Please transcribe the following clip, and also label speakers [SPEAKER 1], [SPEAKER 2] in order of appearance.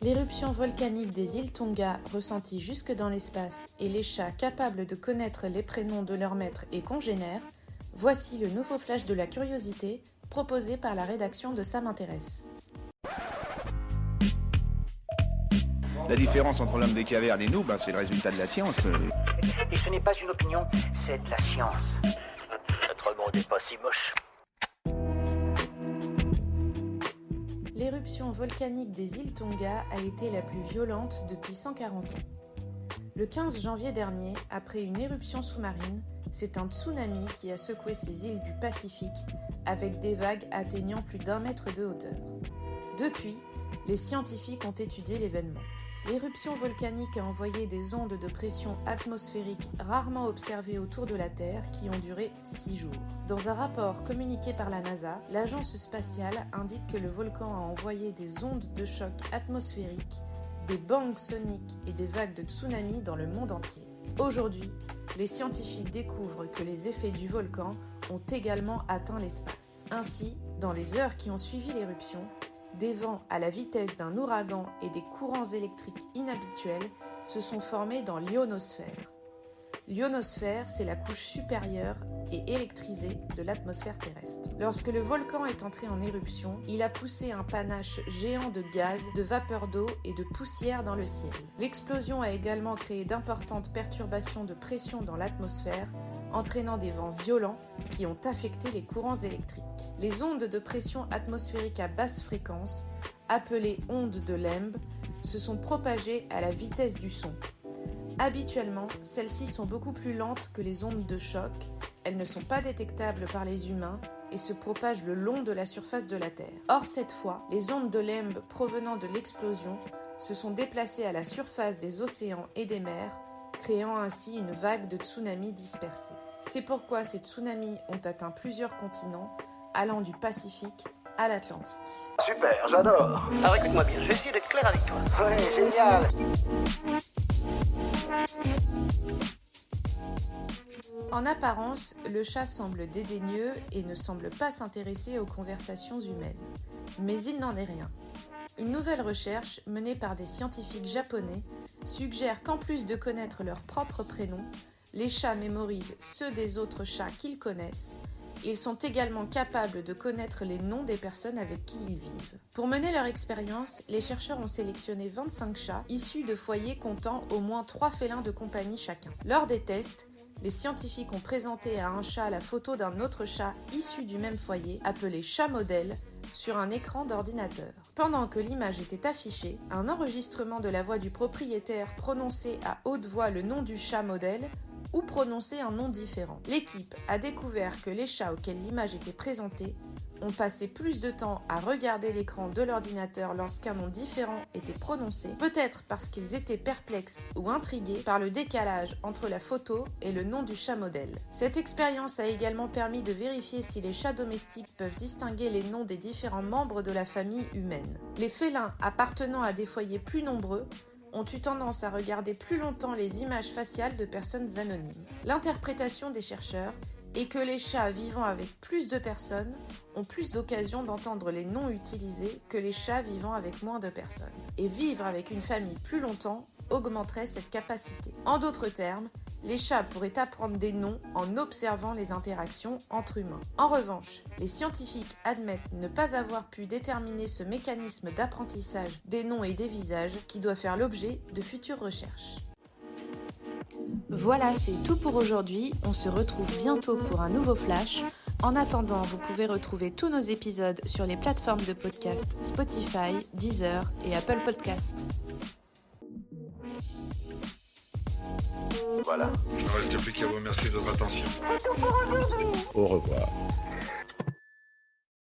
[SPEAKER 1] L'éruption volcanique des îles Tonga, ressentie jusque dans l'espace, et les chats capables de connaître les prénoms de leurs maîtres et congénères, voici le nouveau flash de la curiosité proposé par la rédaction de Ça m'intéresse.
[SPEAKER 2] La différence entre l'homme des cavernes et nous, c'est le résultat de la science.
[SPEAKER 3] Et ce n'est pas une opinion, c'est de la science. Notre monde n'est pas si moche.
[SPEAKER 1] L'éruption volcanique des îles Tonga a été la plus violente depuis 140 ans. Le 15 janvier dernier, après une éruption sous-marine, c'est un tsunami qui a secoué ces îles du Pacifique avec des vagues atteignant plus d'1 mètre de hauteur. Depuis, les scientifiques ont étudié l'événement. L'éruption volcanique a envoyé des ondes de pression atmosphérique rarement observées autour de la Terre qui ont duré 6 jours. Dans un rapport communiqué par la NASA, l'agence spatiale indique que le volcan a envoyé des ondes de choc atmosphériques, des bangs soniques et des vagues de tsunami dans le monde entier. Aujourd'hui, les scientifiques découvrent que les effets du volcan ont également atteint l'espace. Ainsi, dans les heures qui ont suivi l'éruption, des vents à la vitesse d'un ouragan et des courants électriques inhabituels se sont formés dans l'ionosphère. L'ionosphère, c'est la couche supérieure et électrisée de l'atmosphère terrestre. Lorsque le volcan est entré en éruption, il a poussé un panache géant de gaz, de vapeur d'eau et de poussière dans le ciel. L'explosion a également créé d'importantes perturbations de pression dans l'atmosphère, entraînant des vents violents qui ont affecté les courants électriques. Les ondes de pression atmosphérique à basse fréquence, appelées ondes de Lembe, se sont propagées à la vitesse du son. Habituellement, celles-ci sont beaucoup plus lentes que les ondes de choc, elles ne sont pas détectables par les humains et se propagent le long de la surface de la Terre. Or, cette fois, les ondes de Lembe provenant de l'explosion se sont déplacées à la surface des océans et des mers, créant ainsi une vague de tsunamis dispersés. C'est pourquoi ces tsunamis ont atteint plusieurs continents, allant du Pacifique à l'Atlantique.
[SPEAKER 3] Super, j'adore. Alors écoute-moi bien, je vais essayer d'être clair avec toi. Ouais, génial.
[SPEAKER 1] En apparence, le chat semble dédaigneux et ne semble pas s'intéresser aux conversations humaines. Mais il n'en est rien. Une nouvelle recherche, menée par des scientifiques japonais, suggère qu'en plus de connaître leur propre prénom, les chats mémorisent ceux des autres chats qu'ils connaissent. Ils sont également capables de connaître les noms des personnes avec qui ils vivent. Pour mener leur expérience, les chercheurs ont sélectionné 25 chats issus de foyers comptant au moins 3 félins de compagnie chacun. Lors des tests, les scientifiques ont présenté à un chat la photo d'un autre chat issu du même foyer, appelé chat modèle, sur un écran d'ordinateur. Pendant que l'image était affichée, un enregistrement de la voix du propriétaire prononçait à haute voix le nom du chat modèle ou prononçait un nom différent. L'équipe a découvert que les chats auxquels l'image était présentée ont passé plus de temps à regarder l'écran de l'ordinateur lorsqu'un nom différent était prononcé, peut-être parce qu'ils étaient perplexes ou intrigués par le décalage entre la photo et le nom du chat modèle. Cette expérience a également permis de vérifier si les chats domestiques peuvent distinguer les noms des différents membres de la famille humaine. Les félins appartenant à des foyers plus nombreux ont eu tendance à regarder plus longtemps les images faciales de personnes anonymes. L'interprétation des chercheurs est que les chats vivant avec plus de personnes ont plus d'occasions d'entendre les noms utilisés que les chats vivant avec moins de personnes. Et vivre avec une famille plus longtemps augmenterait cette capacité. En d'autres termes, les chats pourraient apprendre des noms en observant les interactions entre humains. En revanche, les scientifiques admettent ne pas avoir pu déterminer ce mécanisme d'apprentissage des noms et des visages qui doit faire l'objet de futures recherches. Voilà, c'est tout pour aujourd'hui. On se retrouve bientôt pour un nouveau flash. En attendant, vous pouvez retrouver tous nos épisodes sur les plateformes de podcast Spotify, Deezer et Apple Podcast.
[SPEAKER 4] Voilà.
[SPEAKER 5] Il ne reste plus qu'à vous remercier de votre attention.
[SPEAKER 4] Au revoir.